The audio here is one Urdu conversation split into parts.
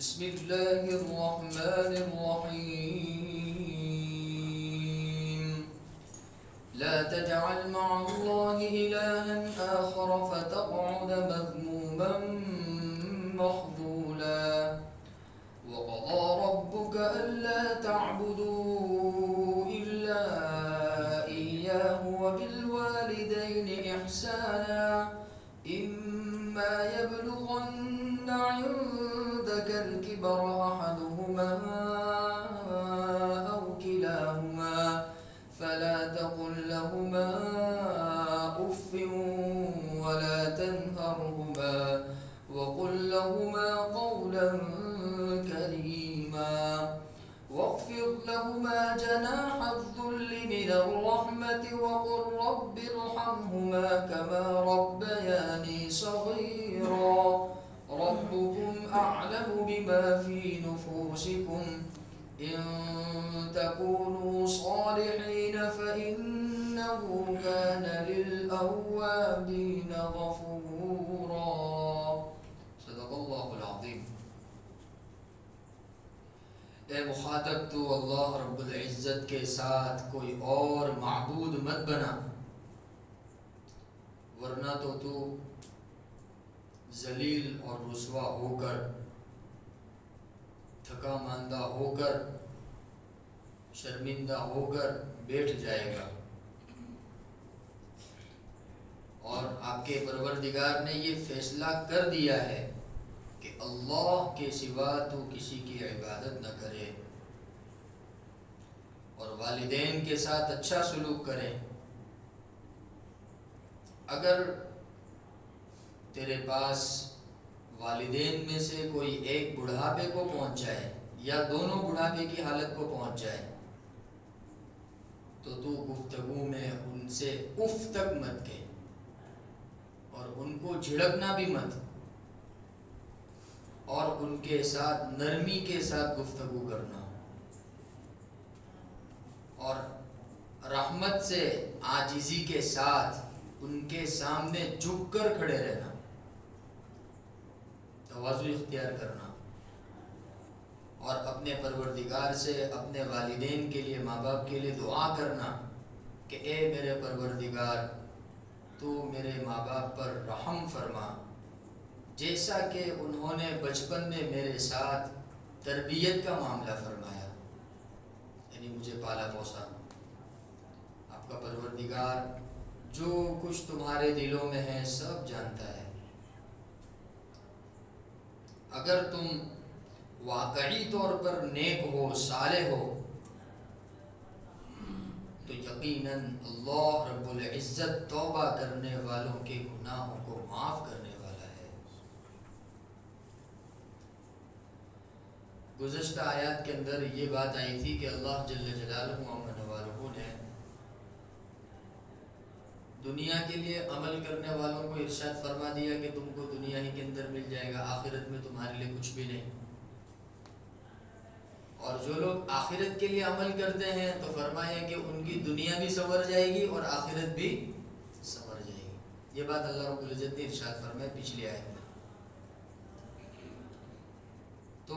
بسم الله الرحمن الرحيم لا تجعل مع الله إلها آخر فتقعد مذموما مخذولا وقضى ربك ألا تعبدوا إلا إياه وبالوالدين إحسانا إما يبلغن عندك الكبر أحدهما أو كلاهما فلا تقل لهما أف ولا تنهرهما وقل لهما قولا كريما واخفض لهما جناح الذل من الرحمة وقل رب ارحمهما كما ربياني صغيرا ربكم أعلم بما في نفوسكم إن تكونوا صالحين فإنه كان للأوابين غفورا صدق اللہ العظیم. اے مخاطب تو اللہ رب العزت کے ساتھ کوئی اور معبود مت بنا، ورنہ تو ذلیل اور رسوا ہو کر، تھکا ماندہ ہو کر، شرمندہ ہو کر بیٹھ جائے گا. اور آپ کے پروردگار نے یہ فیصلہ کر دیا ہے کہ اللہ کے سوا تو کسی کی عبادت نہ کرے اور والدین کے ساتھ اچھا سلوک کرے. اگر تیرے پاس والدین میں سے کوئی ایک بڑھاپے کو پہنچ جائے یا دونوں بڑھاپے کی حالت کو پہنچ جائے تو گفتگو میں ان سے اف تک مت کہے اور ان کو جھڑکنا بھی مت، اور ان کے ساتھ نرمی کے ساتھ گفتگو کرنا اور رحمت سے عاجزی کے ساتھ ان کے سامنے جھک کر کھڑے رہنا، تواضع اختیار کرنا اور اپنے پروردگار سے اپنے والدین کے لیے، ماں باپ کے لیے دعا کرنا کہ اے میرے پروردگار تو میرے ماں باپ پر رحم فرما، جیسا کہ انہوں نے بچپن میں میرے ساتھ تربیت کا معاملہ فرمایا، یعنی مجھے پالا پوسا. آپ کا پروردگار جو کچھ تمہارے دلوں میں ہے سب جانتا ہے. اگر تم واقعی طور پر نیک ہو، صالح ہو، تو یقیناً اللہ رب العزت توبہ کرنے والوں کے گناہوں کو معاف کرنے والا ہے. گزشتہ آیات کے اندر یہ بات آئی تھی کہ اللہ جل جلالہ نے دنیا کے لیے عمل کرنے والوں کو ارشاد فرما دیا کہ تم کو دنیا ہی کے اندر مل جائے گا، آخرت میں تمہارے لیے کچھ بھی نہیں. اور جو لوگ آخرت کے لیے عمل کرتے ہیں تو فرمایا کہ ان کی دنیا بھی سنور جائے گی اور آخرت بھی سنور جائے گی. یہ بات اللہ رب العزت نے ارشاد فرمایا پچھلی آیت میں. تو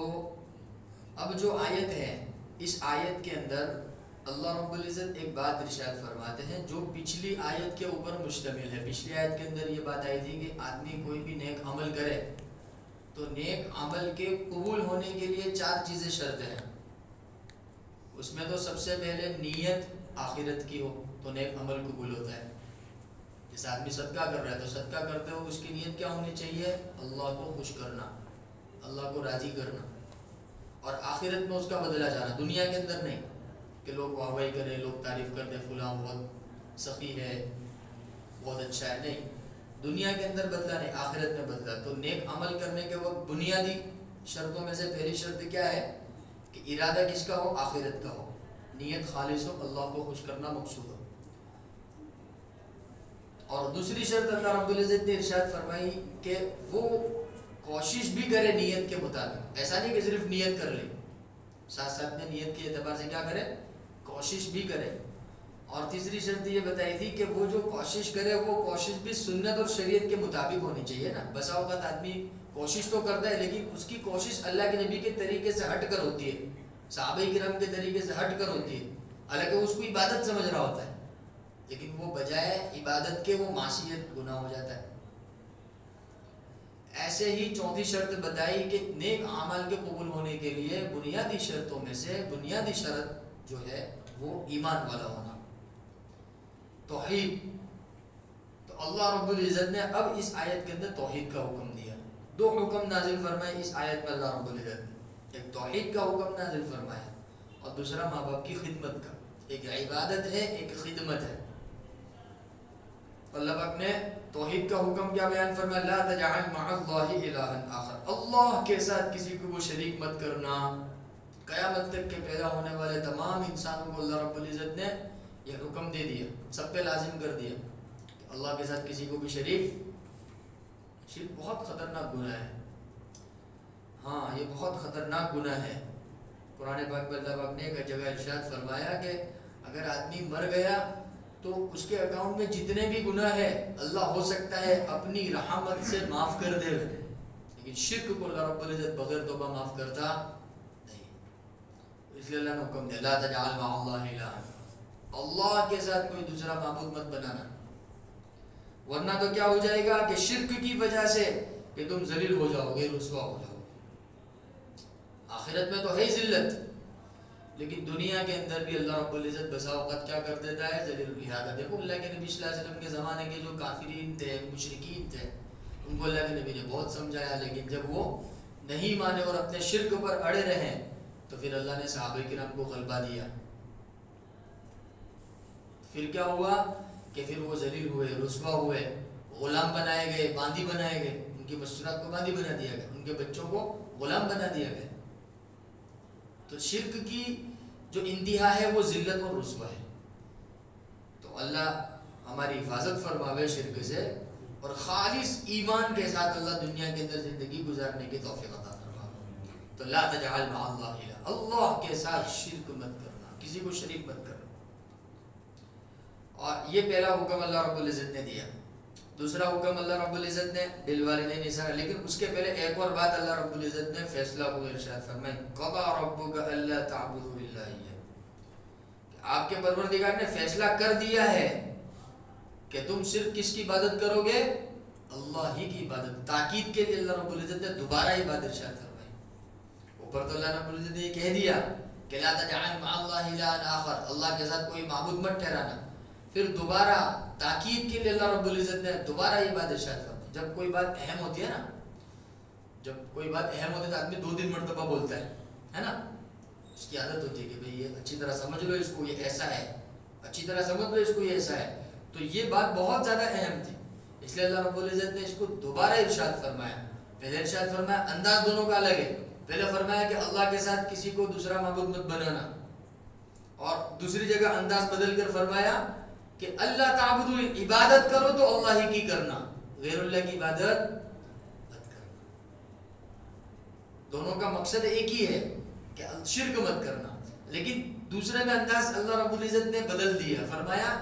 اب جو آیت ہے، اس آیت کے اندر اللہ رب العزت ایک بات ارشاد فرماتے ہیں جو پچھلی آیت کے اوپر مشتمل ہے. پچھلی آیت کے اندر یہ بات آئی تھی کہ آدمی کوئی بھی نیک عمل کرے تو نیک عمل کے قبول ہونے کے لیے 4 چیزیں شرط ہیں. اس میں تو سب سے پہلے نیت آخرت کی ہو تو نیک عمل قبول ہوتا ہے. جیسے آدمی صدقہ کر رہا ہے تو صدقہ کرتے ہو اس کی نیت کیا ہونی چاہیے؟ اللہ کو خوش کرنا، اللہ کو راضی کرنا اور آخرت میں اس کا بدلہ جانا، دنیا کے اندر نہیں کہ لوگ واہ واہی کریں، لوگ تعریف کرتے فلاں بہت سخی ہے، بہت اچھا ہے. نہیں، دنیا کے اندر بدلہ نہیں، آخرت میں بدلہ. تو نیک عمل کرنے کے وقت بنیادی شرطوں میں سے پہلی شرط کیا ہے کہ ارادہ کس کا ہو؟ آخرت کا ہو، نیت خالص ہو، اللہ کو خوش کرنا مقصود ہو. اور دوسری شرط اللہ رب العزت نے ارشاد فرمائی کہ وہ کوشش بھی کرے نیت کے مطابق. ایسا نہیں کہ صرف نیت کر لے، ساتھ ساتھ میں نیت کے اعتبار سے کیا کرے؟ کوشش بھی کرے. اور تیسری شرط یہ بتائی تھی کہ وہ جو کوشش کرے وہ کوشش بھی سنت اور شریعت کے مطابق ہونی چاہیے نا. بسا اوقات آدمی کوشش تو کرتا ہے لیکن اس کی کوشش اللہ کے نبی کے طریقے سے ہٹ کر ہوتی ہے, صحابہ کرام کے طریقے سے ہٹ کر ہوتی ہے, حالانکہ اس کو عبادت سمجھ رہا ہوتا ہے, لیکن وہ بجائے عبادت کے وہ معصیت گناہ ہو جاتا ہے. ایسے ہی چوتھی شرط بتائی کہ نیک اعمال کے قبول ہونے کے لیے بنیادی شرطوں میں سے بنیادی شرط جو ہے وہ ایمان والا ہونا, توحید. تو اللہ رب العزت نے اب اس آیت کے اندر توحید کا حکم دیا. دو حکم نازل فرمائے اس آیت میں اللہ رب العزت نے, ایک توحید کا حکم نازل فرمایا اور دوسرا ماں باپ کی خدمت کا. ایک عبادت ہے, ایک خدمت ہے. اللہ پاک نے توحید کا حکم کیا بیان فرمایا, لا تجعل مع اللہ الہا آخر, اللہ کے ساتھ کسی کو وہ شریک مت کرنا. قیامت تک کے پیدا ہونے والے تمام انسانوں کو اللہ رب العزت نے یہ حکم دے دیا, سب پہ لازم کر دیا کہ اللہ کے ساتھ کسی کو بھی شریک بہت خطرناک گناہ ہے. ہاں یہ بہت خطرناک گناہ ہے. قرآن پاک میں اللہ پاک نے ایک جگہ ارشاد فرمایا کہ اگر آدمی مر گیا تو اس کے اکاؤنٹ میں جتنے بھی گناہ ہے اللہ ہو سکتا ہے اپنی رحمت سے معاف کر دے, لیکن شرک کو اللہ رب العزت بغیر توبہ معاف کرتا نہیں. اس لیے اللہ نے حکم دیا, لا تجعل مع اللہ الہا, اللہ کے ساتھ کوئی دوسرا معبود مت بنانا, ورنہ تو کیا ہو جائے گا کہ شرک کی وجہ سے کہ تم ذلیل ہو جاؤ گے, رسوا ہو جاؤ گے. آخرت میں تو ہے ذلت, لیکن دنیا کے اندر بھی اللہ رب العزت بسا اوقات کیا کر دیتا ہے, ذلیل الحیادہ. دیکھو اللہ کے نبی صلی اللہ علیہ وسلم کے زمانے کے جو کافرین تھے, مشرکین تھے, ان کو اللہ کے نبی نے بہت سمجھایا, لیکن جب وہ نہیں مانے اور اپنے شرک پر اڑے رہے تو پھر اللہ نے صحابہ کرام کو غلبہ دیا. پھر کیا ہوا کہ پھر وہ ذلیل ہوئے, رسوا ہوئے, غلام بنائے گئے, باندی بنائے گئے, ان کی مستورات کو باندی بنا دیا گیا, ان کے بچوں کو غلام بنا دیا گیا. تو شرک کی جو انتہا ہے وہ ذلت اور رسوا ہے. تو اللہ ہماری حفاظت فرماوے شرک سے, اور خالص ایمان کے ساتھ اللہ دنیا کے اندر زندگی گزارنے کی توفیق عطا فرماوے. تو لا تجعل مع اللہ الہا, اللہ کے ساتھ شرک مت کرنا, کسی کو شریک مت کرنا. اور یہ پہلا حکم اللہ رب العزت نے دیا. دوسرا حکم اللہ رب العزت نے بالوالدین احسانا, لیکن اس کے پہلے ایک اور بات اللہ رب العزت نے فیصلہ کو ارشاد فرمایا, قضى ربک الا تعبدوا الا اياه, آپ کے پروردگار نے فیصلہ کر دیا ہے کہ تم صرف کس کی عبادت کرو گے, اللہ ہی کی عبادت. تاکید کے لیے اللہ رب العزت نے دوبارہ یہ بات ارشاد فرمائی. اوپر تو اللہ رب العزت نے یہ کہہ دیا کہ لا تجعل مع اللہ الہا آخر, اللہ کے ساتھ کوئی معبود مت ٹھہرانا. پھر دوبارہ تاکید کے لیے اللہ رب العزت نے دوبارہ یہ بات ارشاد فرمائی. جب کوئی بات اہم ہوتی ہے نا, جب کوئی بات اہم ہوتی ہے تو آدمی 2 مرتبہ بولتا ہے نا, اس کی عادت ہوتی ہے کہ بھئی یہ اچھی طرح سمجھ لو اس کو, یہ ایسا ہے, اچھی طرح سمجھ لو اس کو, یہ ایسا ہے. تو یہ بات بہت زیادہ اہم تھی, اس لیے اللہ رب العزت نے اس کو دوبارہ ارشاد فرمایا. پہلے ارشاد فرمایا انداز دونوں کا الگ ہے. پہلے فرمایا کہ اللہ کے ساتھ کسی کو دوسرا معبود مت بنانا, اور دوسری جگہ انداز بدل کر فرمایا کہ اللہ تعبدو, عبادت کرو تو اللہ ہی کی کرنا, غیر اللہ کی عبادت مت کرنا. دونوں کا مقصد ایک ہی ہے کہ شرک مت کرنا, لیکن دوسرے میں انداز اللہ رب العزت نے بدل دیا. فرمایا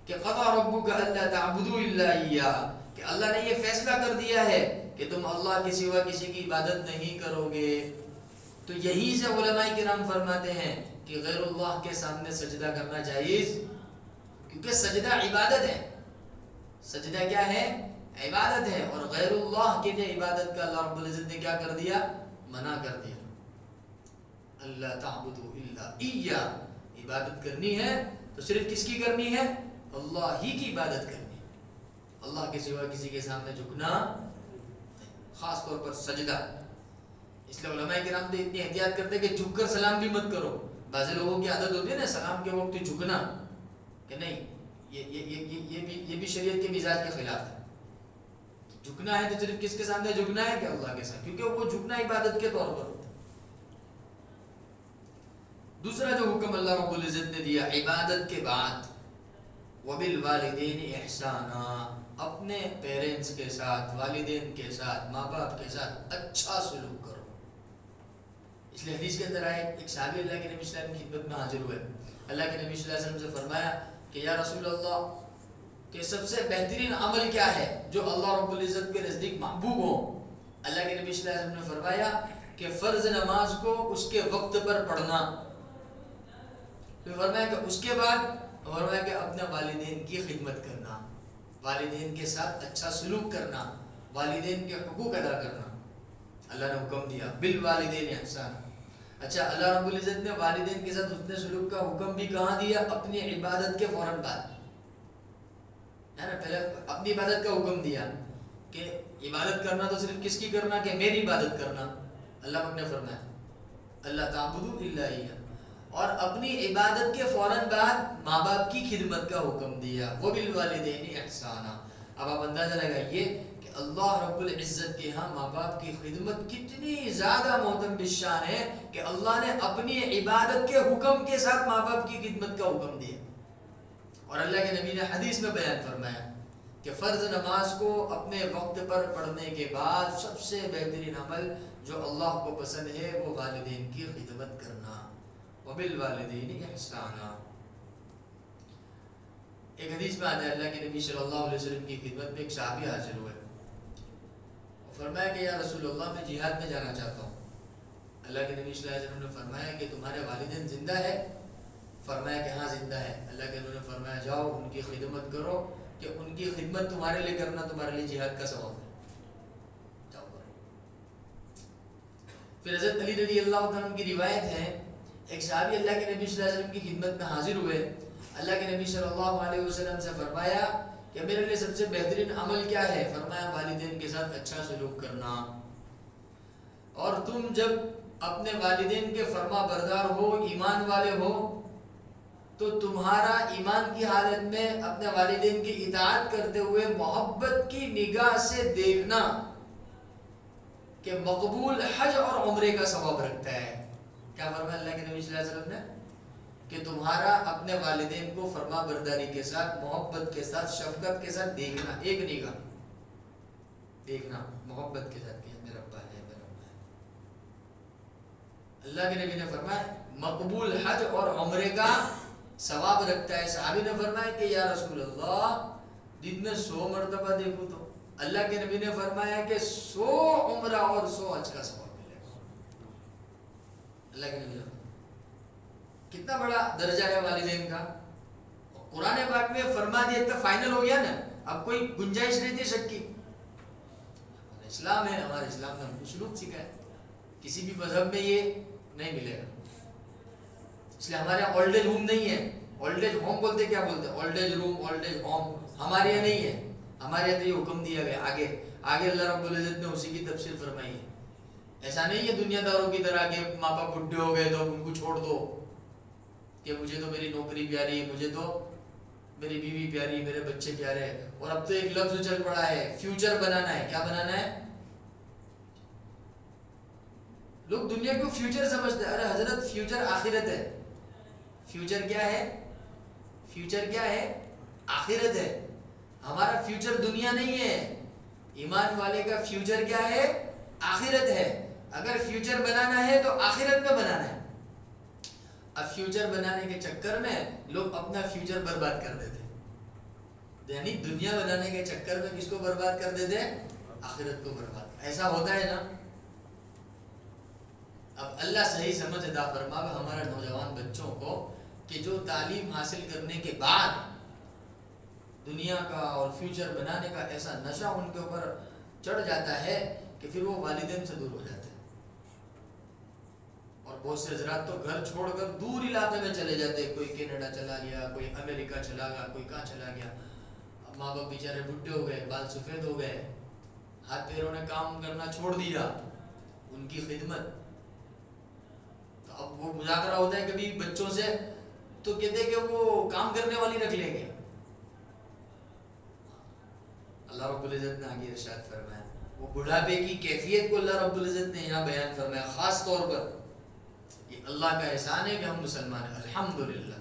کہ قضى ربک الا تعبدوا الا اياه, کہ اللہ نے یہ فیصلہ کر دیا ہے کہ تم اللہ کے سوا کسی کی عبادت نہیں کرو گے. تو یہی سے علماء کرام فرماتے ہیں کہ غیر اللہ کے سامنے سجدہ کرنا جائز, کیونکہ سجدہ عبادت ہے. سجدہ کیا ہے, عبادت ہے, اور غیر اللہ کے لیے عبادت کا اللہ رب العزت نے کیا کر دیا, منع کر دیا. اللہ تعبدوا الا اياه, عبادت کرنی ہے تو صرف کس کی کرنی ہے, اللہ ہی کی عبادت کرنی ہے. اللہ کے سوا کسی کے سامنے جھکنا, خاص طور پر سجدہ. اس لیے علماء کرام تو اتنی احتیاط کرتے ہیں کہ جھک کر سلام بھی مت کرو. بعض لوگوں کی عادت ہوتی ہے نا سلام کے وقت جھکنا, کہ نہیں, یہ بھی شریعت کے مزاج کے خلاف ہے. جھکنا ہے تو صرف کس کے سامنے جھکنا ہے, کہ اللہ کے ساتھ, کیونکہ وہ جھکنا عبادت کے طور پر ہوتا ہے. دوسرا جو حکم اللہ رب العزت نے دیا عبادت کے بعد, وبالوالدین احسانا, اپنے پیرنٹس کے ساتھ, والدین کے ساتھ, ماں باپ کے ساتھ اچھا سلوک کرو. اس لیے حدیث کے اندر آئے, ایک صحابی اللہ کے نبی صلی اللہ علیہ وسلم کی خدمت میں حاضر ہوئے. اللہ کے نبی صلی اللہ علیہ وسلم سے فرمایا کہ یا رسول اللہ کہ سب سے بہترین عمل کیا ہے جو اللہ رب العزت کے نزدیک محبوب ہو؟ اللہ کے نبی صلی اللہ علیہ وسلم نے فرمایا کہ فرض نماز کو اس کے وقت پر پڑھنا، پھر فرمایا کہ اس کے بعد فرمایا کہ اپنے والدین کی خدمت کرنا، والدین کے ساتھ اچھا سلوک کرنا، والدین کے حقوق ادا کرنا۔ اللہ نے حکم دیا بالوالدین احسان۔ اچھا، اللہ رب العزت نے والدین کے ساتھ حسن سلوک کا حکم بھی کہاں دیا؟ اپنی عبادت کے فوراً بعد، ہے نا؟ پہلے اپنی عبادت کا حکم دیا کہ عبادت کرنا تو صرف کس کی کرنا؟ کہ میری عبادت کرنا۔ اللہ پاک نے فرمایا اللہ تعبدوا الا اياه، اور اپنی عبادت کے فوراً بعد ماں باپ کی خدمت کا حکم دیا، وہ بالوالدین احسانا۔ اب آپ اندازہ لگائیے کہ اللہ رب العزت کے ہاں ماں باپ کی خدمت کتنی زیادہ محترم بالشان ہے کہ اللہ نے اپنی عبادت کے حکم کے ساتھ ماں باپ کی خدمت کا حکم دیا۔ اور اللہ کے نبی نے حدیث میں بیان فرمایا کہ فرض نماز کو اپنے وقت پر پڑھنے کے بعد سب سے بہترین عمل جو اللہ کو پسند ہے وہ والدین کی خدمت کرنا، وبالوالدین احسانا۔ ایک حدیث میں آتا ہے اللہ کے نبی صلی اللہ علیہ وسلم کی خدمت میں ایک صحابی حاضر ہوئے اور فرمایا کہ یا رسول اللہ میں جہاد میں جانا چاہتا ہوں۔ اللہ کے نبی صلی اللہ علیہ وسلم نے فرمایا کہ تمہارے والدین زندہ ہے؟ فرمایا کہ ہاں زندہ ہے۔ اللہ کے نبی نے فرمایا جاؤ ان کی خدمت کرو کہ ان کی خدمت تمہارے لیے کرنا تمہارے لیے جہاد کا ثواب ہے، جاؤ کرو۔ پھر حضرت علی رضی اللہ عنہ کی روایت ہے ایک صحابی اللہ کے نبی صلی اللہ علیہ وسلم کی خدمت میں حاضر ہوئے، اللہ کے نبی صلی اللہ علیہ وسلم سے فرمایا کہ میرے لیے سب سے بہترین عمل کیا ہے؟ فرمایا والدین کے ساتھ اچھا سلوک کرنا، اور تم جب اپنے والدین کے فرما بردار ہو، ایمان والے ہو، تو تمہارا ایمان کی حالت میں اپنے والدین کی اطاعت کرتے ہوئے محبت کی نگاہ سے دیکھنا کہ مقبول حج اور عمرے کا ثواب رکھتا ہے۔ کیا فرمایا اللہ کے نبی صلی اللہ علیہ وسلم نے؟ کہ تمہارا اپنے والدین کو فرما برداری کے ساتھ، محبت کے ساتھ، شفقت کے ساتھ دیکھنا، ایک نگاہ دیکھنا محبت کے ساتھ کہ میرا ابا ہے، میرا ابا ہے۔ اللہ کے نبی نے فرمایا مقبول حج اور عمرے کا ثواب رکھتا ہے۔ صحابی نے فرمایا کہ یا رسول اللہ دن میں 100 مرتبہ دیکھوں تو؟ اللہ کے نبی نے فرمایا کہ 100 عمرہ اور 100 حج کا ثواب ملے گا۔ اللہ کے نبی نے کتنا بڑا درجہ ہے والدین کا۔ قرآن پاک میں فرما دیا تو فائنل ہو گیا نا، اب کوئی گنجائش نہیں تھی شک کی۔ اسلام ہے، ہمارے اسلام نے ہم کو سلوک سکھایا، کسی بھی مذہب میں یہ نہیں ملے گا۔ اس لیے ہمارے یہاں اولڈ ایج ہوم نہیں ہے، اولڈ ایج ہوم بولتے کیا بولتے ہیں؟ اولڈ ایج روم، اولڈ ایج ہوم ہمارے یہاں نہیں ہے۔ ہمارے یہاں تو یہ حکم دیا گیا آگے اللہ رب العزت نے اسی کی تفسیر فرمائی ہے۔ ایسا نہیں ہے دنیا داروں کی طرح کہ ماں باپ بڈھے ہو گئے تو ان کو چھوڑ دو، کہ مجھے تو میری نوکری پیاری ہے، مجھے تو میری بیوی پیاری، میرے بچے پیارے ہیں۔ اور اب تو ایک لفظ چل پڑا ہے فیوچر بنانا ہے۔ کیا بنانا ہے؟ لوگ دنیا کو فیوچر سمجھتے ہیں۔ ارے حضرت فیوچر آخرت ہے۔ فیوچر کیا ہے؟ فیوچر کیا ہے؟ آخرت ہے۔ ہمارا فیوچر دنیا نہیں ہے۔ ایمان والے کا فیوچر کیا ہے؟ آخرت ہے۔ اگر فیوچر بنانا ہے تو آخرت میں بنانا ہے۔ اب فیوچر بنانے کے چکر میں لوگ اپنا فیوچر برباد کر دیتے، یعنی دنیا بنانے کے چکر میں کس کو برباد کر دیتے؟ آخرت کو برباد۔ ایسا ہوتا ہے نا؟ اب اللہ صحیح سمجھ عطا فرما ہمارے نوجوان بچوں کو کہ جو تعلیم حاصل کرنے کے بعد دنیا کا اور فیوچر بنانے کا ایسا نشہ ان کے اوپر چڑھ جاتا ہے کہ پھر وہ والدین سے دور ہو جاتے ہیں، اور بہت سے حضرات تو گھر چھوڑ کر دور علاقے میں چلے جاتے ہیں، کوئی کینیڈا چلا گیا، کوئی امریکہ چلا گیا، کوئی کہاں چلا گیا۔ اب ماں باپ بیچارے بڈھے ہو گئے، بال سفید ہو گئے، ہاتھ پیروں نے کام کرنا چھوڑ دیا، ان کی خدمت۔ تو اب وہ مذاکرہ ہوتا ہے کبھی بچوں سے تو کہتے ہیں کہ وہ کام کرنے والی رکھ لیں گے۔ اللہ رب العزت نے آگے ارشاد فرمایا، وہ بڑھاپے کی کیفیت کو اللہ رب العزت نے یہاں بیان فرمایا خاص طور پر۔ یہ اللہ کا احسان ہے کہ ہم مسلمان ہیں، الحمدللہ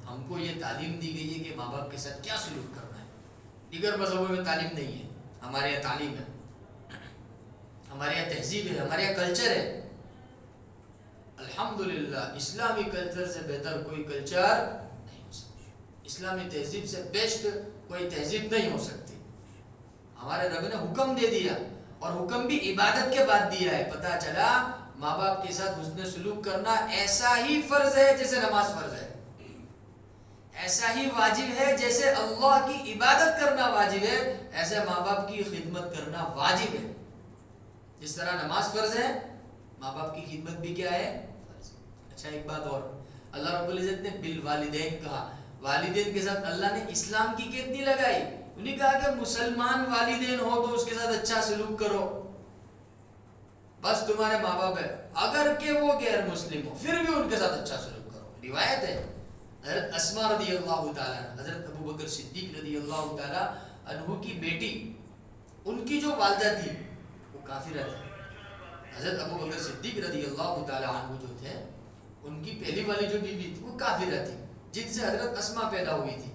ہم کو یہ تعلیم دی گئی ہے کہ ماں باپ کے ساتھ کیا سلوک کرنا ہے۔ دیگر مذہبوں میں تعلیم نہیں ہے، ہمارے یہاں تعلیم ہے، ہمارے یہاں تہذیب ہے، ہمارے یہاں کلچر ہے۔ الحمدللہ اسلامی کلچر سے بہتر کوئی کلچر نہیں ہو سکتا۔ اسلامی تہذیب سے بیسٹ کوئی تہذیب نہیں ہو سکتی. ہمارے رب نے حکم دے دیا اور حکم بھی عبادت کے بعد دیا ہے. پتہ چلا ماں باپ کے ساتھ حسن سلوک کرنا ایسا ہی فرض ہے جیسے نماز فرض ہے, ایسا ہی واجب ہے جیسے اللہ کی عبادت کرنا واجب ہے, ایسے ماں باپ کی خدمت کرنا واجب ہے. جس طرح نماز فرض ہے ماں باپ کی خدمت بھی کیا ہے, فرض. اچھا ایک بات اور, اللہ رب العزت نے بالوالدین کہا. والدین کے ساتھ اللہ نے اسلام کی قید نہیں لگائی. انہیں کہا کہ مسلمان والدین ہو تو اس کے ساتھ اچھا سلوک کرو, بس تمہارے ماں باپ ہے. اگر کہ وہ غیر مسلم ہو پھر بھی ان کے ساتھ اچھا سلوک کرو. روایت ہے حضرت اسماء رضی اللہ تعالیٰ عنہ, حضرت ابو بکر صدیق رضی اللہ تعالیٰ عنہ کی بیٹی, ان کی جو والدہ تھی وہ کافرہ تھی. حضرت ابو بکر صدیق رضی اللہ تعالیٰ عنہ جو تھے ان کی پہلی والی جو بیوی تھی وہ کافرہ تھی جن سے حضرت اسماء پیدا ہوئی تھی.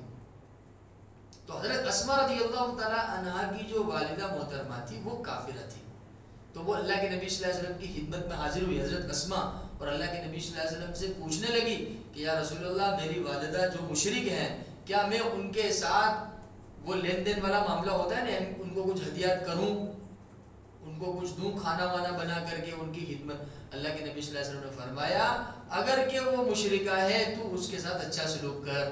تو حضرت اسماء رضی اللہ تعالیٰ عنہ کی جو والدہ محترمہ تھی وہ کافرہ تھی. تو وہ اللہ کے نبی صلی اللہ علیہ وسلم کی خدمت میں حاضر ہوئی حضرت اسماء, اور اللہ کے نبی صلی اللہ علیہ وسلم سے پوچھنے لگی کہ یا رسول اللہ میری والدہ جو مشرک ہیں کیا میں ان کے ساتھ وہ لین دین والا معاملہ ہوتا ہے نا, ان کو کچھ ہدیات کروں, ان کو کچھ دوں کھانا وانا بنا کر کے ان کی خدمت. اللہ کے نبی صلی اللہ علیہ وسلم نے فرمایا اگر کہ وہ مشرکہ ہے تو اس کے ساتھ اچھا سلوک کر,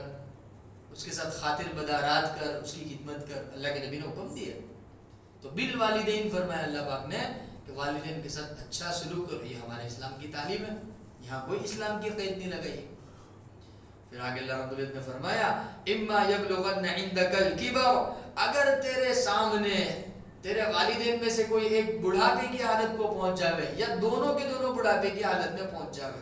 اس کے ساتھ خاطر بدارات کر, اس کی خدمت کر. اللہ کے نبی نے حکم دیا. تو بالوالدین فرمایا اللہ پاک نے کہ والدین کے ساتھ اچھا سلوک کرو. یہ ہمارے اسلام کی تعلیم ہے, یہاں کوئی اسلام کی قید نہیں لگائی. پھر آگے اللہ رب العزت نے فرمایا اما یبلغن عندک الکبر, اگر تیرے سامنے تیرے والدین میں سے کوئی ایک بڑھاپے کی حالت کو پہنچ جاوے یا دونوں کے دونوں بڑھاپے کی حالت میں پہنچ جاوے.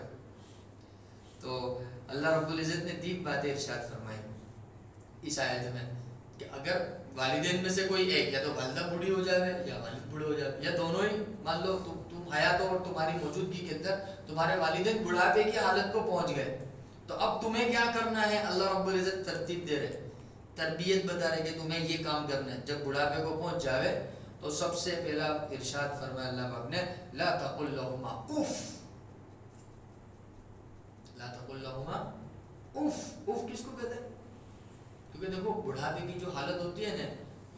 تو اللہ رب العزت نے 3 باتیں ارشاد فرمائی اس آیت میں کہ اگر والدین میں سے کوئی ایک, یا تو والدہ بوڑھی ہو جائے یا والد بوڑھے ہو جائے, یا دونوں ہی, مان لو تم حیات ہو اور تمہاری موجودگی کے اندر تمہارے والدین بڑھاپے کی حالت کو پہنچ گئے, تو اب تمہیں کیا کرنا ہے. اللہ رب العزت ترتیب دے رہے, تربیت بتا رہے کہ تمہیں یہ کام کرنا ہے. جب بڑھاپے کو پہنچ جاوے تو سب سے پہلا ارشاد فرمایا اللہ پاک نے لا تقل لهما اف, لا تقل لهما اف. اف کس کو کہتے ہیں؟ کیونکہ دیکھو بڑھاپے کی جو حالت ہوتی ہے نا,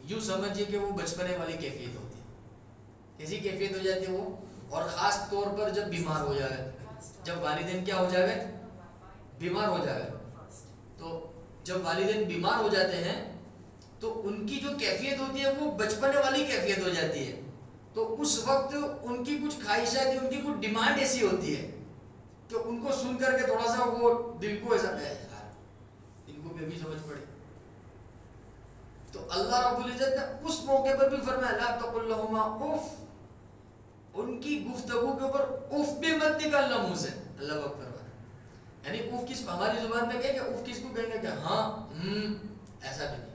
یوں سمجھیے کہ وہ بچپنے والی کیفیت ہوتی ہے. کیسی کیفیت ہو جاتی ہے وہ, اور خاص طور پر جب بیمار ہو جائے, جب والدین کیا ہو جائے, بیمار ہو جائے. تو جب والدین بیمار ہو جاتے ہیں تو ان کی جو کیفیت ہوتی ہے وہ بچپنے والی کیفیت ہو جاتی ہے. تو اس وقت ان کی کچھ خواہشات, ان کی کچھ ڈیمانڈ ایسی ہوتی ہے کہ ان کو سن کر کے تھوڑا سا وہ دل کو ایسا ہے یار ان کو بھی سمجھ پڑے. تو اللہ رب العزت نے اس موقع پر بھی فرمایا لا تقل لهما اف, ان کی گفتگو کے اوپر اف بھی مت نکالنا منہ سے. اللہ پاک فرمایا یعنی اف کس کو ہماری زبان میں کہیں گے, اف کس کو کہیں گے کہ ہاں ایسا بھی نہیں.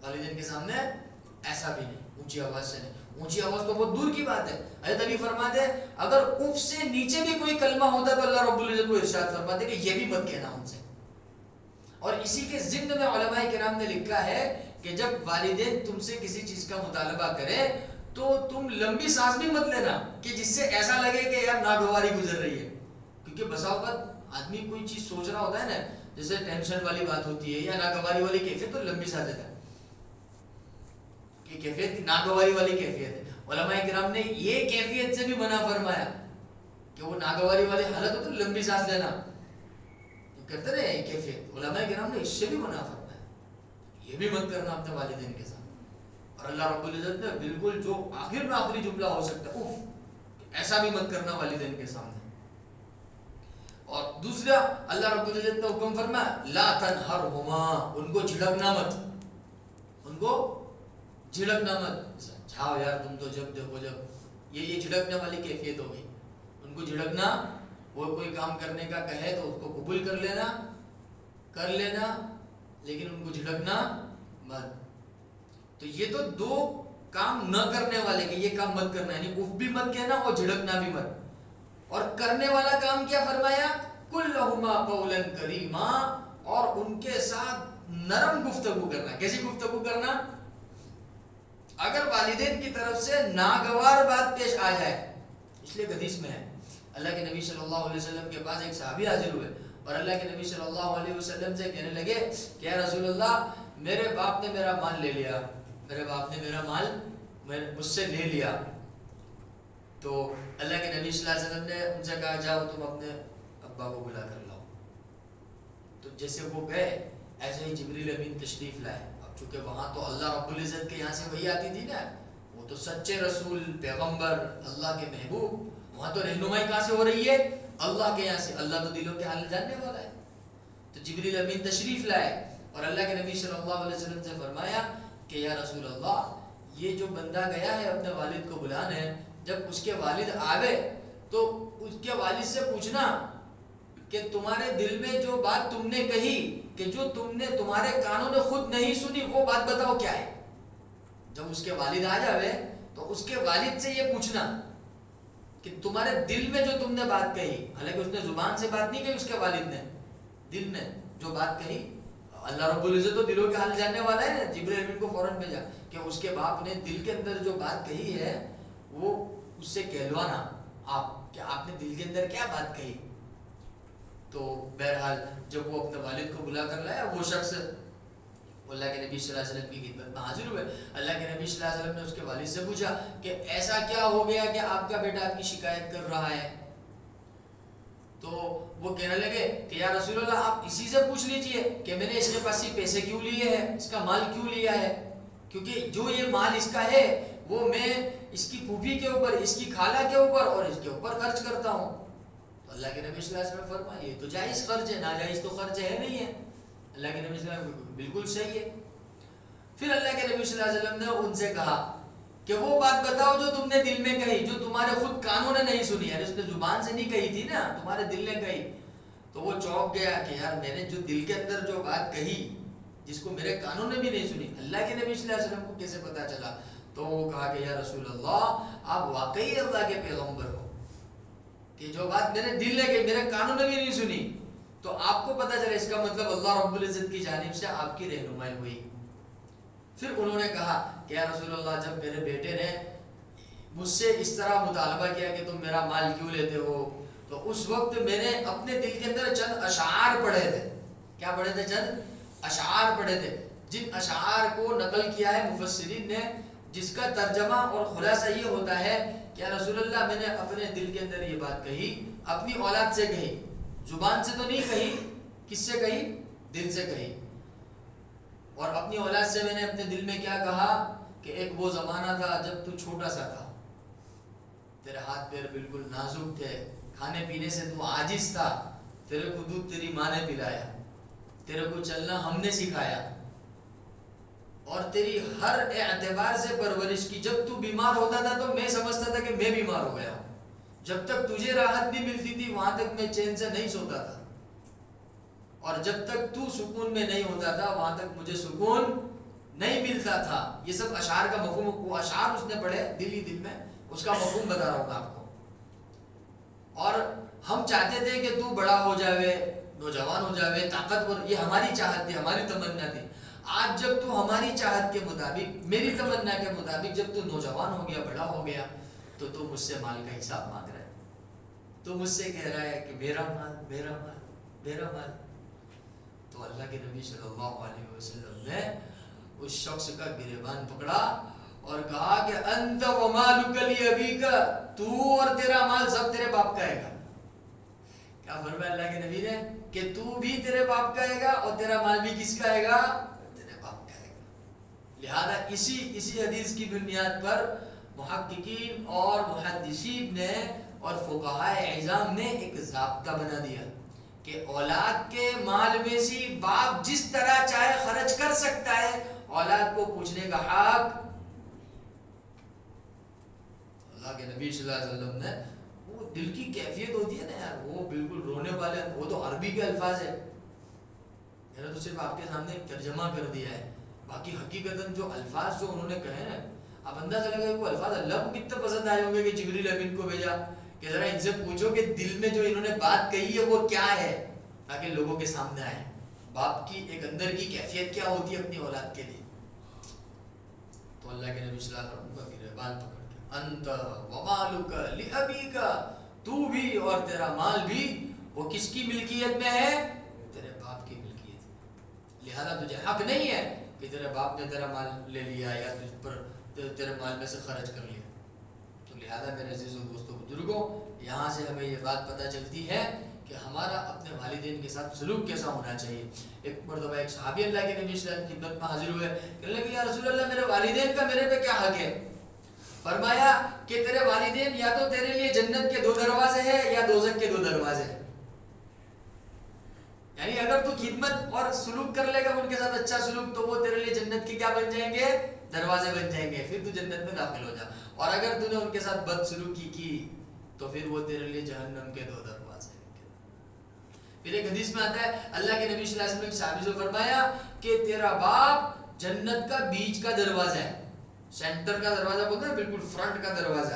والدین کے سامنے ایسا بھی نہیں, اونچی آواز سے نہیں. اونچی آواز تو بہت دور کی بات ہے. حضرت علی فرماتے ہیں اگر اف سے نیچے بھی کوئی کلمہ ہوتا تو اللہ رب العزت کو ارشاد فرماتے کہ یہ بھی مت کہنا ان سے. اور اسی کے ضمن میں علماء کرام نے لکھا ہے کہ جب والدین تم سے کسی چیز کا مطالبہ کرے تو تم لمبی سانس بھی مت لینا کہ جس سے ایسا لگے کہ یار ناگواری گزر رہی ہے. کیونکہ بسا اوقات آدمی کوئی چیز سوچ رہا ہوتا ہے نا, جیسے ٹینشن والی بات ہوتی ہے یا ناگواری والی کیفیت, تو لمبی سانس لیتا ہے کہ کیفیت ناگواری والی کیفیت ہے. علماء کرام نے یہ کیفیت سے بھی منع فرمایا کہ وہ ناگواری والی حالت ہو تو لمبی سانس لینا کرتے رہے کیفیت. علماء کرام نے اس سے بھی منع فرمایا, یہ بھی مت کرنا اپنے والدین کے ساتھ. اور اللہ رب العزت نے بالکل جو آخر میں آخری جملہ ہو سکتا ہے اوف, ایسا بھی مت کرنا والدین کے سامنے. اور دوسرا اللہ رب العزت نے حکم فرمایا لا تنہرہما, ان کو جھڑکنا مت, ان کو جھڑکنا مت. جھاؤ یار تم تو جب دیکھو جب, یہ جھڑکنے والی کیفیت ہو گئی. ان کو جھڑکنا, وہ کوئی کام کرنے کا کہے تو اس کو قبول کر لینا لیکن ان کو جھڑکنا مت. تو یہ تو 2 کام نہ کرنے والے کہ یہ کام مت کرنا, یعنی اف بھی مت کہنا اور جھڑکنا بھی مت. اور کرنے والا کام کیا فرمایا قل لهما قولا کریما, اور ان کے ساتھ نرم گفتگو کرنا. کیسی گفتگو کرنا؟ اگر والدین کی طرف سے ناگوار بات پیش آ جائے, اس لیے حدیث میں ہے اللہ کے نبی صلی اللہ علیہ وسلم کے پاس ایک صحابی حاضر ہوئے, اور اللہ کے نبی صلی اللہ علیہ وسلم سے کہنے لگے کہ یا رسول اللہ میرے باپ نے میرا مال لے لیا، میرے باپ نے میرا مال مجھ سے لے لیا۔ تو اللہ کے نبی صلی اللہ علیہ وسلم نے ان سے کہا جاؤ تم اپنے ابا کو بلا کر لاؤ۔ تو جیسے وہ گئے ایسے ہی جبریل امین تشریف لائے۔ اب چونکہ وہاں تو اللہ رب العزت کے یہاں سے وہی آتی تھی نا، وہ تو سچے رسول پیغمبر اللہ کے محبوب، وہاں تو رہنمائی کہاں سے ہو رہی ہے؟ اللہ کے یہاں سے۔ اللہ تو دلوں کے حال جاننے والا ہے۔ تو جبریل امین تشریف لائے اور اللہ کے نبی صلی اللہ علیہ وسلم سے فرمایا کہ یا رسول اللہ یہ جو بندہ گیا ہے اپنے والد کو بلانے، جب اس کے والد آوے تو اس کے والد سے پوچھنا کہ تمہارے دل میں جو بات تم نے کہی کہ جو تم نے تمہارے کانوں نے خود نہیں سنی وہ بات بتاؤ کیا ہے۔ جب اس کے والد آ جاوے تو اس کے والد سے یہ پوچھنا کہ تمہارے دل میں جو تم نے بات کہی، حالانکہ اس نے زبان سے بات نہیں کہی، اس کے والد نے دل میں جو بات کہی، اللہ رب العزت تو دلوں کے حال جاننے والا ہے نا، جبریل امین کو فوراً بھیجا کہ اس کے باپ نے دل کے اندر جو بات کہی ہے وہ اس سے کہلوانا آپ کہ آپ نے دل کے اندر کیا بات کہی۔ تو بہرحال جب وہ اپنے والد کو بلا کر لایا، وہ شخص اللہ کے نبی صلی اللہ علیہ وسلم کی خدمت میں حاضر ہوئے۔ اللہ کے نبی صلی اللہ علیہ وسلم نے اس کے والد سے پوچھا کہ ایسا کیا ہو گیا کہ آپ کا بیٹا آپ کی شکایت کر رہا ہے؟ تو وہ کہنے لگے کہ یا رسول اللہ آپ اسی سے پوچھ لیجئے کہ میں نے اس کے پاس ہی پیسے کیوں لیے ہیں، اس کا مال کیوں لیا ہے، کیونکہ جو یہ مال اس کا ہے وہ میں اس کی پھوپھی کے اوپر، اس کی خالہ کے اوپر اور اس کے اوپر خرچ کرتا ہوں۔ تو اللہ کے نبی صلی اللہ علیہ وسلم فرمائے یہ تو جائز خرچ ہے، ناجائز تو خرچ ہے نہیں ہے۔ اللہ کے نبی صلی اللہ علیہ وسلم بالکل صحیح ہے۔ پھر اللہ کے نبی صلی اللہ علیہ وسلم نے ان سے کہا کہ وہ بات بتاؤ جو تم نے دل میں کہی، جو تمہارے خود کانوں نے نہیں سنی، یعنی اس نے زبان سے نہیں کہی تھی نا، تمہارے دل نے کہی۔ تو وہ چونک گیا کہ یار میں نے جو دل کے اندر جو بات کہی جس کو میرے کانوں نے بھی نہیں سنی، اللہ کے نبی صلی اللہ علیہ وسلم کو کیسے پتا چلا؟ تو وہ کہا کہ یا رسول اللہ آپ واقعی اللہ کے پیغمبر ہو کہ جو بات میرے دل نے کہی میرے کانوں نے بھی نہیں سنی، تو آپ کو پتا چلا اس کا مطلب اللہ رب العزت کی جانب سے آپ کی رہنمائی ہوئی۔ پھر انہوں نے کہا کہ یا رسول اللہ جب میرے بیٹے نے مجھ سے اس طرح مطالبہ کیا کہ تم میرا مال کیوں لیتے ہو، تو اس وقت میں نے اپنے دل کے اندر چند اشعار پڑھے تھے۔ کیا پڑھے تھے؟ چند اشعار پڑھے تھے، جن اشعار کو نقل کیا ہے مفسرین نے، جس کا ترجمہ اور خلاصہ یہ ہوتا ہے کہ یا رسول اللہ میں نے اپنے دل کے اندر یہ بات کہی، اپنی اولاد سے کہی، زبان سے تو نہیں کہی، کس سے کہی؟ دل سے کہی۔ اور اپنی اولاد سے میں نے اپنے دل میں کیا کہا کہ ایک وہ زمانہ تھا جب تو چھوٹا سا تھا، تیرے ہاتھ پیر بالکل نازک تھے، کھانے پینے سے تو عاجز تھا، تیرے کو دودھ تیری ماں نے پلایا، تیرے کو چلنا ہم نے سکھایا، اور تیری ہر اعتبار سے پرورش کی۔ جب تو بیمار ہوتا تھا تو میں سمجھتا تھا کہ میں بیمار ہو گیا ہوں، جب تک تجھے راحت نہیں ملتی تھی وہاں تک میں چین سے نہیں سوتا تھا، اور جب تک تو سکون میں نہیں ہوتا تھا وہاں تک مجھے سکون نہیں ملتا تھا۔ یہ سب اشعار کا مفہوم، وہ اشعار اس نے پڑھے دل میں، اس کا مفہوم بتا رہا ہوں آپ کو۔ اور ہم چاہتے تھے کہ تو بڑا ہو جاوے، نوجوان ہو جاوے، طاقتور، یہ ہماری چاہت تھی، ہماری تمنا تھی۔ آج جب تو ہماری چاہت کے مطابق، میری تمنا کے مطابق جب تو نوجوان ہو گیا، بڑا ہو گیا، تو مجھ سے مال کا حساب مانگ رہا ہے، تو مجھ سے کہہ رہا ہے کہ میرا مال میرا مال میرا مال۔ تو اللہ کے نبی صلی اللہ علیہ وسلم نے اس شخص کا گریبان پکڑا اور کہا کہ انت ومالک لابیک، تو اور تیرا مال سب تیرے باپ کا ہے گا۔ کیا فرمایا اللہ کے نبی نے کہ تو بھی تیرے باپ کا ہے گا اور تیرا مال بھی کس کا ہے گا؟ تیرے باپ کا ہے گا۔ لہذا اسی حدیث کی بنیاد پر محققین اور محدثین نے اور فقہائے اعظام نے ایک ضابطہ بنا دیا کہ اولاد کے مال میں سے باپ جس طرح چاہے خرچ کر سکتا ہے، اولاد کو پوچھنے کا حق اللہ کے نبی صلی اللہ علیہ وسلم نے۔ وہ دل کی کیفیت ہوتی ہے نا یار، وہ بالکل رونے والے، وہ تو عربی کے الفاظ ہے، میں نے تو صرف آپ کے سامنے ترجمہ کر دیا ہے، باقی حقیقتاً جو الفاظ جو انہوں نے کہے نا، اب اندازہ لگا کہ وہ الفاظ اللہ کو کتنے پسند آئے ہوں گے کہ جبریل امین کو بھیجا کہ ذرا ان سے پوچھو کہ دل میں جو انہوں نے بات کہی ہے وہ کیا ہے، تاکہ لوگوں کے سامنے آئے باپ کی ایک اندر کی کیفیت کیا ہوتی ہے اپنی اولاد کے لیے۔ تو اللہ کے نبی صلی اللہ علیہ وسلم کا گریبان پکڑ کے انت ومالک لابیک، تو بھی اور تیرا مال بھی وہ کس کی ملکیت میں ہے؟ تیرے باپ کی ملکیت. لہذا تجھے حق نہیں ہے کہ تیرے باپ نے تیرا مال لے لیا یا تجھ پر تیرے مال میں سے خرچ کر لیا. تو لہذا میرے عزیزوں دوستوں بزرگوں، یہاں سے ہمیں یہ بات پتہ چلتی ہے کہ ہمارا اپنے والدین کے ساتھ سلوک کیسا ہونا چاہیے. ایک مرتبہ ایک صحابی اللہ کے نبی صلی اللہ علیہ وسلم کی خدمت میں حاضر ہوئے، کہنے لگے یا رسول اللہ میرے والدین کا میرے پہ کیا حق ہے؟ فرمایا کہ تیرے والدین یا تو تیرے لیے جنت کے 2 دروازے ہیں یا دوزخ کے 2 دروازے ہیں. یعنی اگر تو خدمت اور سلوک کر لے گا ان کے ساتھ اچھا سلوک تو وہ تیرے لیے جنت کے کیا بن جائیں گے؟ دروازے بن جائیں گے، پھر تو جنت میں داخل ہو جا. اور اگر تو نے ان کے ساتھ بد سلوکی کی تو پھر وہ تیرے لیے جہنم کے 2 دروازے. پھر ایک حدیث میں آتا ہے اللہ کے نبی صلی اللہ علیہ وسلم نے صحابی سے فرمایا کہ تیرا باپ جنت کا بیچ کا دروازہ ہے، سینٹر کا دروازہ بولتے ہیں، بالکل فرنٹ کا دروازہ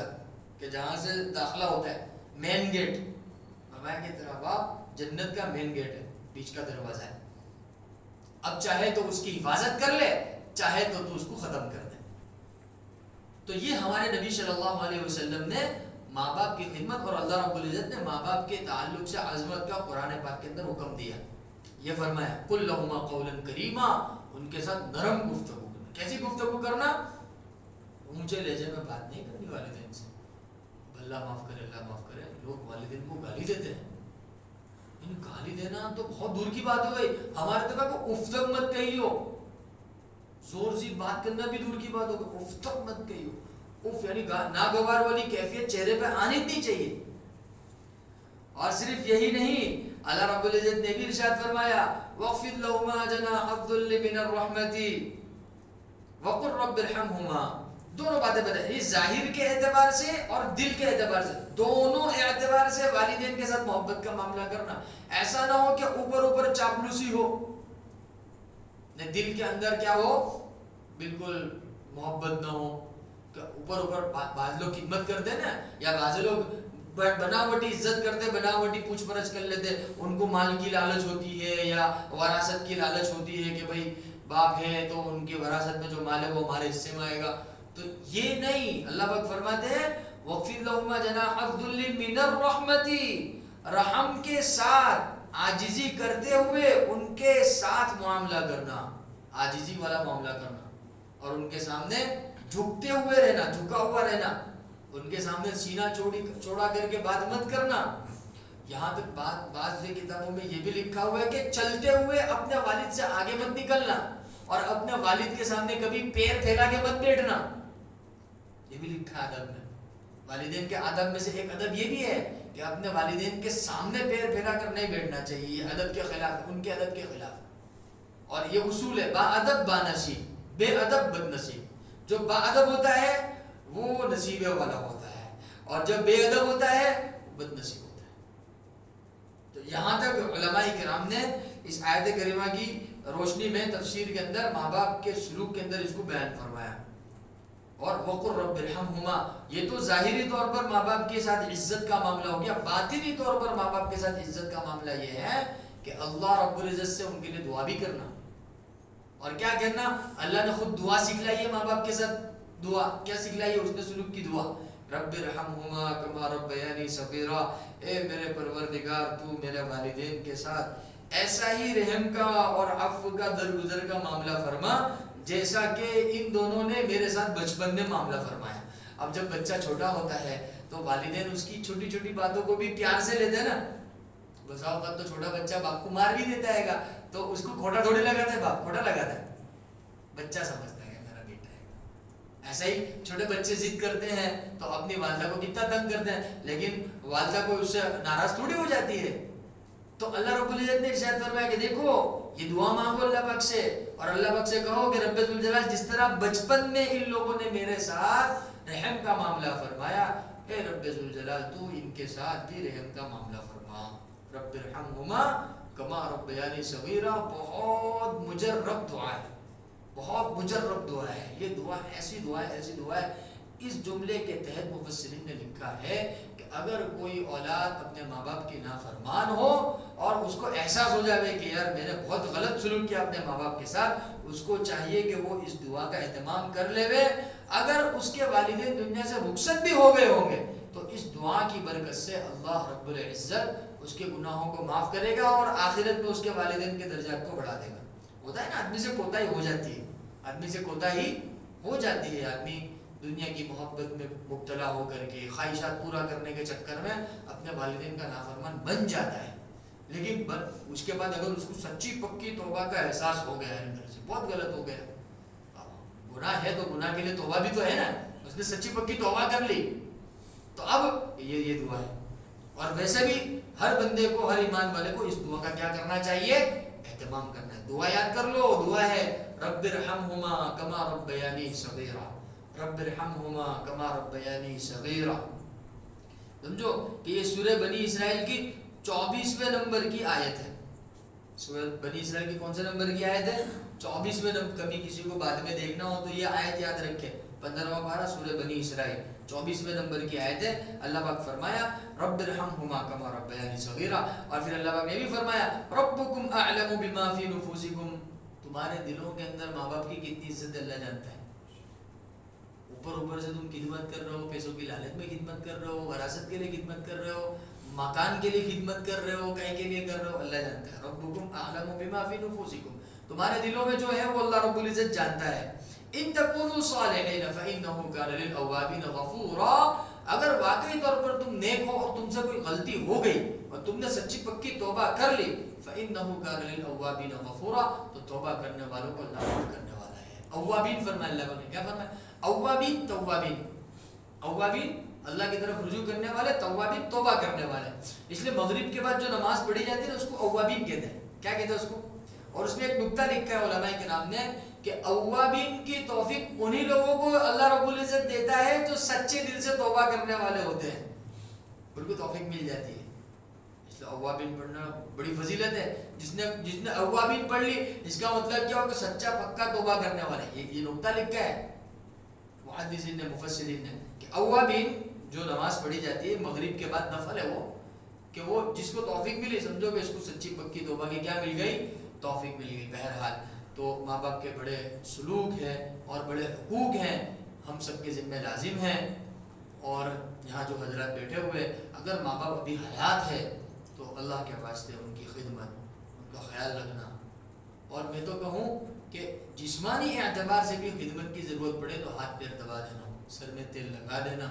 کہ جہاں سے داخلہ ہوتا ہے، مین گیٹ. فرمایا کہ تیرا باپ جنت کا مین گیٹ ہے، بیچ کا دروازہ ہے. اب چاہے تو اس کی حفاظت کر لے، چاہے تو اس کو ختم کر دے. تو یہ ہمارے نبی صلی اللہ علیہ وسلم نے ماں باپ کی خدمت اور اللہ رب العزت نے ماں باپ کے تعلق سے عظمت کا قرآن پاک کے اندر حکم دیا. یہ فرمایا قل لہما قولا کریما، ان کے ساتھ نرم گفتگو کرنا. کیسی گفتگو کرنا؟ اونچے لہجے میں بات نہیں کرنی والدین سے. اللہ معاف کرے اللہ معاف کرے، لوگ والدین کو گالی دیتے ہیں. گالی دینا تو بہت دور کی بات ہو گئی. ہمارے تو کہا کہ اف تک مت کہیو، زور سے بات کرنا بھی دور کی بات ہو گئی. اف تک مت کہیو. اف یعنی ناگوار والی کیفیت چہرے پہ آنی نہیں چاہیے. اور صرف یہی نہیں، اللہ رب العزت نے بھی ارشاد فرمایا وَاخْفِضْ لَهُمَا جَنَاحَ الذُّلِّ مِنَ الرَّحْمَةِ وَقُلْ رَبِّ ارْحَمْهُمَا. دونوں باتیں بتائیں، یہ ظاہر کے اعتبار سے اور دل کے اعتبار سے، دونوں اعتبار سے والدین کے ساتھ محبت کا معاملہ کرنا. ایسا نہ ہو کہ اوپر اوپر چاپلوسی ہو، دل کے اندر کیا ہو، بالکل محبت نہ ہو. اوپر اوپر بعض لوگ خدمت کرتے نا، یا بعض لوگ بناوٹی عزت کرتے، بناوٹی پوچھ پرچھ کر لیتے. ان کو مال کی لالچ ہوتی ہے یا وراثت کی لالچ ہوتی ہے کہ بھائی باپ ہے تو ان کی وراثت میں جو مال ہے وہ ہمارے حصے میں آئے گا. تو یہ نہیں، اللہ پاک فرماتے ہیں وَاخْفِضْ لَهُمَا جَنَاحَ الذُّلِّ مِنَ الرَّحْمَةِ، رحم کے ساتھ عاجزی کرتے ہوئے ان کے ساتھ معاملہ کرنا، عاجزی والا معاملہ کرنا، اور ان کے سامنے جھکتے ہوئے رہنا، جھکا ہوا رہنا. ان کے سامنے سینہ چوڑا کر کے بات مت کرنا. یہاں تک بعض کتابوں میں یہ بھی لکھا ہوا ہے کہ چلتے ہوئے اپنے والد سے آگے مت نکلنا، اور اپنے والد کے سامنے کبھی پیر پھیلا کے مت بیٹھنا. یہ بھی لکھا ہے ادب میں. والدین کے ادب میں سے ایک ادب یہ بھی ہے کہ اپنے والدین کے سامنے پیر پھیلا کر نہیں بیٹھنا چاہیے. یہ ادب کے خلاف، ان کے ادب کے خلاف. اور یہ اصول ہے، با ادب با نصیب، بے ادب بد نصیب. جو با ادب ہوتا ہے وہ نصیبے والا ہوتا ہے، اور جب بے ادب ہوتا ہے بد نصیب ہوتا ہے. تو یہاں تک علماء کرام نے اس آیت کریمہ کی روشنی میں تفسیر کے اندر ماں باپ کے سلوک کے اندر اس کو بیان فرمایا. اور وَقُلْ رَبِّ ارْحَمْهُمَا، یہ تو ظاہری طور پر ماں باپ کے ساتھ عزت کا معاملہ ہو گیا. باطنی طور پر ماں باپ کے ساتھ عزت کا معاملہ یہ ہے کہ اللہ رب العزت سے ان کے لیے دعا بھی کرنا. اور کیا کرنا؟ اللہ نے خود دعا سکھلائی ہے ماں باپ کے ساتھ. دعا کیا سکھلائی ہے؟ اس نے سلوک کی دعا، رب ارحمہما کما ربیانی صغیرا، اے میرے پروردگار تو میرے والدین کے ساتھ ایسا ہی رحم کا اور عفو کا درگزر کا معاملہ فرما جیسا کہ ان دونوں نے میرے ساتھ بچپن میں معاملہ فرمایا. اب جب بچہ چھوٹا ہوتا ہے تو والدین اس کی چھوٹی چھوٹی باتوں کو بھی پیار سے لیتے ہیں نا. بسا اوقات تو چھوٹا بچہ باپ کو مار بھی دیتا ہے گا تو اس کو کھوٹا تھوڑی لگاتا ہے، باپ کھوٹا لگاتا ہے، بچہ سمجھتا ہے میرا بیٹا ہے. ایسا ہی چھوٹے بچے ضد کرتے ہیں تو اپنی والدہ کو کتنا تنگ کرتے ہیں، لیکن والدہ کو اس سے ناراض تھوڑی ہو جاتی ہے. تو اللہ رب العزت نے ارشاد فرمایا کہ دیکھو یہ دعا مانگو اللہ پاک سے، اور اللہ پاک سے کہو کہ رب ذوالجلال جس طرح بچپن میں ان لوگوں نے میرے ساتھ رحم کا معاملہ فرمایا، اے رب ذوالجلال تو ان کے ساتھ بھی رحم کا معاملہ فرما. رب ارحمہما کما ربیانی صغیرا، بہت مجرب دعا ہے، بہت مجرب دعا ہے. یہ دعا ایسی دعا ہے، ایسی دعا ہے. اس جملے کے تحت مفسرین نے لکھا ہے کہ اگر کوئی اولاد اپنے ماں باپ کی نافرمان ہو اور اس کو احساس ہو جائے کہ یار میں نے بہت غلط سلوک کیا اپنے ماں باپ کے ساتھ، اس کو چاہیے کہ وہ اس دعا کا اہتمام کر لے. اگر اس کے والدین دنیا سے رخصت بھی ہو گئے ہوں گے تو اس دعا کی برکت سے اللہ رب العزت اس کے گناہوں کو معاف کرے گا اور آخرت میں اس کے والدین کے درجات کو بڑھا دے گا. ہوتا ہے نا آدمی سے کوتاہی ہو جاتی ہے, آدمی سے کوتاہی ہو جاتی ہے, آدمی دنیا کی محبت میں مبتلا ہو کر کے خواہشات پورا کرنے کے چکر میں اپنے والدین کا نافرمان بن جاتا ہے. لیکن اس کے بعد اگر اس کو سچی پکی توبہ کا احساس ہو گیا ہے اندر سے, بہت غلط ہو گیا, گناہ ہے تو گناہ کے لیے توبہ بھی تو ہے نا, اس نے سچی پکی توبہ کر لی تو اب یہ دعا ہے. اور ویسے بھی ہر بندے کو, ہر ایمان والے کو اس دعا کا کیا کرنا چاہیے, اہتمام کرنا ہے. دعا یاد کر لو, دعا ہے رب ارحمہما کما ربیانی صغیرا, رب ارحمہما کما ربیانی صغیرا. سمجھو کہ یہ سورہ بنی اسرائیل کی 24ویں نمبر کی آیت ہے. سورہ بنی اسرائیل کی کون سے نمبر کی آیت ہے, 24ویں نمبر. کبھی کسی کو بعد میں دیکھنا ہو تو یہ آیت یاد رکھے, 15واں پارہ سورہ بنی اسرائیل 24ویں نمبر کی آیت ہے. اللہ پاک فرمایا رب ارحمہما کما ربیانی صغیرا, اور پھر اللہ پاک نے بھی فرمایا ربکم اعلم بما فی نفوسکم, تمہارے دلوں کے اندر ماں باپ کی کتنی عزت اللہ جانتا ہے. اوپر سے تم خدمت کر رہے ہو, پیسوں کی لالچ میں خدمت کر رہے ہو, وراثت کے لیے خدمت کر رہے ہو, مکان کے لیے خدمت کر رہے ہو, کہیں کے لیے کر رہے ہو, اللہ جانتا ہے. ربکم اعلم بما فی نفوسکم, تمہارے دلوں میں جو ہے وہ اللہ رب العزت جانتا ہے. ان تکونوا صالحین فانہ کان للاوابین غفورا, اگر واقعی طور پر تم نیک ہو اور تم سے کوئی غلطی ہو گئی اور تم نے سچی پکی توبہ کر لی, فانہ کان للاوابین غفورا, تو توبہ کرنے والوں کو اللہ معاف کرنے والا ہے. اوابین فرمایا اللہ نے, کیا فرمایا, اوابین توابین. اوابین اللہ کی طرف رجوع کرنے والے, توابین توبہ کرنے والے. اس لیے مغرب کے بعد جو نماز پڑھی جاتی ہے نا اس کو اوابین کہتے ہیں. کیا کہتے ہیں اس کو؟ اور اس میں ایک نکتہ لکھا ہے علماء کرام نے کہ اوابین کی توفیق انہی لوگوں کو اللہ رب العزت دیتا ہے جو سچے دل سے توبہ کرنے والے ہوتے ہیں, ان کو توفیق مل جاتی ہے. اس لیے اوابین پڑھنا بڑی فضیلت ہے. جس نے اوابین پڑھ لی اس کا مطلب کیا ہو کہ سچا پکا توبہ کرنے والے. یہ نکتہ لکھا ہے محدثین نے, مفسرین نے, کہ اوابین جو نماز پڑھی جاتی ہے مغرب کے بعد نفل ہے وہ, کہ وہ جس کو توفیق ملی, سمجھو کہ اس کو سچی پکی توبہ کی کیا مل گئی, توفیق مل گئی. بہرحال تو ماں باپ کے بڑے سلوک ہیں اور بڑے حقوق ہیں, ہم سب کے ذمہ لازم ہیں. اور یہاں جو حضرات بیٹھے ہوئے, اگر ماں باپ ابھی حیات ہے تو اللہ کے واسطے ان کی خدمت, ان کا خیال رکھنا. اور میں تو کہوں کہ جسمانی اعتبار سے بھی خدمت کی ضرورت پڑے تو ہاتھ پیر دبا دینا, سر میں تیل لگا دینا,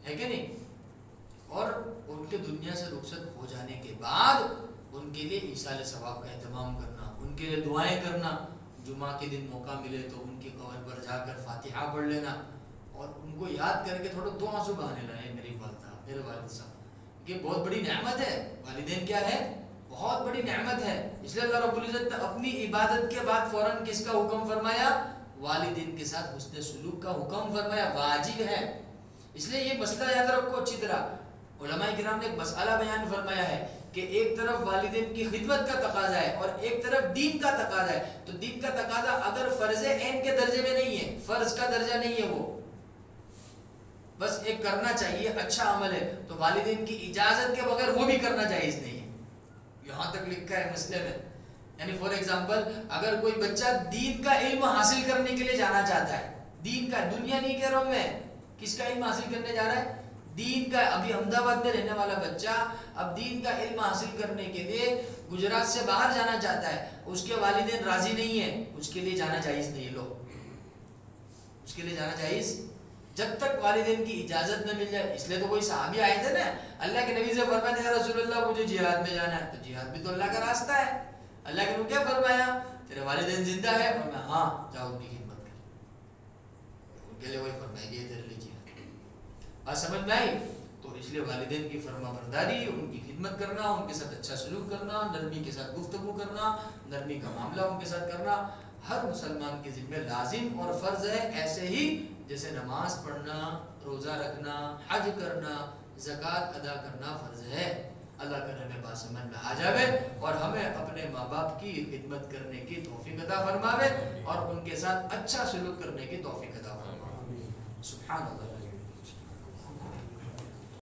ہے کہ نہیں. اور ان کے دنیا سے رخصت ہو جانے کے بعد ان کے لیے ایصال ثواب کا اہتمام کرنا, ان کے لیے دعائیں کرنا. جمعہ کے دن موقع ملے تو ان کی قبر پر جا کر فاتحہ پڑھ لینا اور ان کو یاد کر کے تھوڑا 2 آنسو بہانے لائے, میری والدہ, میرے والد صاحب, یہ بہت بڑی نعمت ہے. والدین کیا ہے, بہت بڑی نعمت ہے. اس لیے اللہ رب العزت نے اپنی عبادت کے بعد فوراً کس کا حکم فرمایا, والدین کے ساتھ حسن سلوک کا حکم فرمایا, واجب ہے. اس لیے یہ مسئلہ یاد رکھو اچھی طرح. علماء کرام نے ایک مسئلہ بیان فرمایا ہے کہ ایک طرف والدین کی خدمت کا تقاضا ہے اور ایک طرف دین کا تقاضا ہے. تو دین کا تقاضا اگر فرض عین کے درجے میں نہیں ہے, فرض کا درجہ نہیں ہے, وہ بس ایک کرنا چاہیے, اچھا عمل ہے, تو والدین کی اجازت کے بغیر وہ بھی کرنا جائز نہیں ہے. یہاں تک لکھا ہے مسئلے میں. یعنی فور ایگزامپل اگر کوئی بچہ دین کا علم حاصل کرنے کے لیے جانا چاہتا ہے, دین کا, دنیا نہیں کہہ رہا ہوں میں, کس کا علم حاصل کرنے جا رہا ہے, دین کا. ابھی احمد آباد میں رہنے والا بچہ اب دین کا علم حاصل کرنے کے لیے گجرات سے باہر جانا چاہتا ہے, اس کے والدین راضی نہیں ہیں, اس کے لیے جانا جائز نہیں. لو, اس کے لیے جانا جائز جب تک والدین کی اجازت نہ مل جائے. اس لیے تو کوئی صحابی آئے تھے نا, اللہ کے نبی سے فرمایا یا رسول اللہ مجھے جہاد میں جانا ہے. تو جہاد بھی تو اللہ کا راستہ ہے. اللہ کے نبی کیا فرمایا, تیرے والدین زندہ ہے, اور میں ہاں جاؤ ان کی خدمت کر. ان کے لیے وہی فرمایا کہ یہ تیرے لیے جہاد. بات سمجھ میں آئی؟ تو اس لیے والدین کی فرما برداری, ان کی خدمت کرنا, ان کے ساتھ اچھا سلوک کرنا, نرمی کے ساتھ گفتگو کرنا, نرمی کا معاملہ ان کے ساتھ کرنا ہر مسلمان کے ذمہ لازم اور فرض ہے. ایسے ہی جیسے نماز پڑھنا, روزہ رکھنا, حج کرنا, زکوٰۃ ادا کرنا فرض ہے. اللہ کا ہمیں بات سمجھ میں آ جاوے اور ہمیں اپنے ماں باپ کی خدمت کرنے کی توفیق عطا فرماوے اور ان کے ساتھ اچھا سلوک کرنے کی توفیق عطا فرماوے. سبحان اللہ.